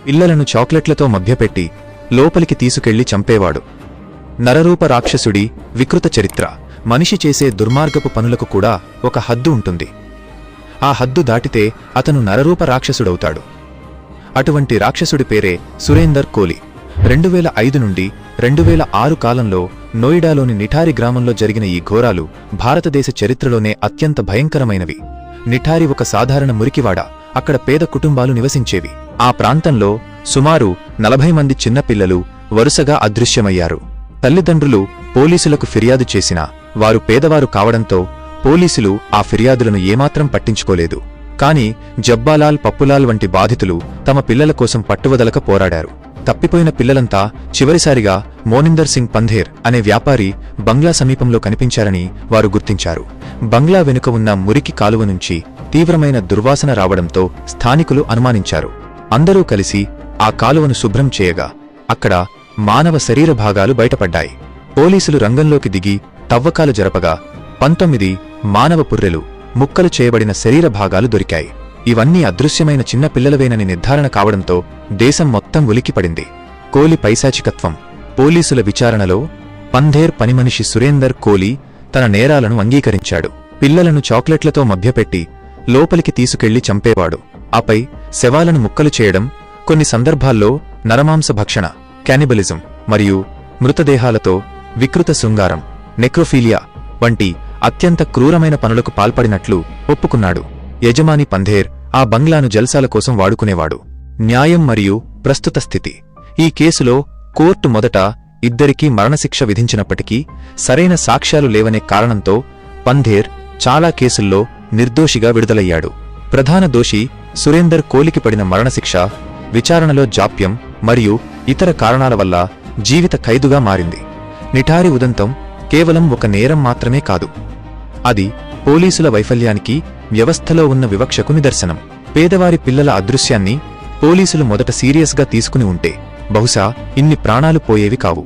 పిల్లలను చాక్లెట్లతో మభ్యపెట్టి లోపలికి తీసుకెళ్లి చంపేవాడు. నరరూప రాక్షసుడి వికృత చరిత్ర. మనిషి చేసే దుర్మార్గపు పనులకు కూడా ఒక హద్దు ఉంటుంది. ఆ హద్దు దాటితే అతను నరరూప రాక్షసుడవుతాడు. అటువంటి రాక్షసుడి పేరే సురేందర్ కోలి. 2005 నుండి 2006 కాలంలో నోయిడాలోని నిఠారి గ్రామంలో జరిగిన ఈ ఘోరాలు భారతదేశ చరిత్రలోనే అత్యంత భయంకరమైనవి. నిఠారి ఒక సాధారణ మురికివాడ. అక్కడ పేద కుటుంబాలు నివసించేవి. ఆ ప్రాంతంలో సుమారు 40 మంది చిన్నపిల్లలు వరుసగా అదృశ్యమయ్యారు. తల్లిదండ్రులు పోలీసులకు ఫిర్యాదు చేసినా వారు పేదవారు కావడంతో పోలీసులు ఆ ఫిర్యాదులను ఏమాత్రం పట్టించుకోలేదు. కాని జబ్బాలాల్, పప్పులాల్ వంటి బాధితులు తమ పిల్లల కోసం పట్టువదలక పోరాడారు. తప్పిపోయిన పిల్లలంతా చివరిసారిగా మోనిందర్ సింగ్ పంధేర్ అనే వ్యాపారి బంగ్లా సమీపంలో కనిపించారని వారు గుర్తించారు. బంగ్లా వెనుక ఉన్న మురికి కాలువ నుంచి తీవ్రమైన దుర్వాసన రావడంతో స్థానికులు అనుమానించారు. అందరూ కలిసి ఆ కాలువను శుభ్రం చేయగా అక్కడ మానవ శరీర భాగాలు బయటపడ్డాయి. పోలీసులు రంగంలోకి దిగి తవ్వకాలు జరపగా 19 మానవ పుర్రెలు, ముక్కలు చేయబడిన శరీర భాగాలు దొరికాయి. ఇవన్నీ అదృశ్యమైన చిన్న పిల్లలవేనని నిర్ధారణ కావడంతో దేశం మొత్తం ఉలికిపడింది. కోలి పైశాచికత్వం. పోలీసుల విచారణలో పంధేర్ పనిమనిషి సురేందర్ కోలి తన నేరాలను అంగీకరించాడు. పిల్లలను చాక్లెట్లతో మభ్యపెట్టి లోపలికి తీసుకెళ్లి చంపేవాడు. ఆపై శవాలను ముక్కలు చేయడం, కొన్ని సందర్భాల్లో నరమాంస భక్షణ, క్యానిబలిజం మరియు మృతదేహాలతో వికృత శృంగారం, నెక్రోఫీలియా వంటి అత్యంత క్రూరమైన పనులకు పాల్పడినట్లు ఒప్పుకున్నాడు. యజమాని పంధేర్ ఆ బంగ్లాను జల్సాల కోసం వాడుకునేవాడు. న్యాయం మరియు ప్రస్తుత స్థితి. ఈ కేసులో కోర్టు మొదట ఇద్దరికీ మరణశిక్ష విధించినప్పటికీ సరైన సాక్ష్యాలు లేవనే కారణంతో పంధేర్ చాలా కేసుల్లో నిర్దోషిగా విడుదలయ్యాడు. ప్రధాన దోషి సురేందర్ కోలికి పడిన మరణశిక్ష విచారణలో జాప్యం మరియు ఇతర కారణాల వల్ల జీవిత ఖైదుగా మారింది. నిఠారి ఉదంతం కేవలం ఒక నేరం మాత్రమే కాదు, అది పోలీసుల వైఫల్యానికి, వ్యవస్థలో ఉన్న వివక్షకు నిదర్శనం. పేదవారి పిల్లల అదృశ్యాన్ని పోలీసులు మొదట సీరియస్గా తీసుకుని ఉంటే బహుశా ఇన్ని ప్రాణాలు పోయేవి కావు.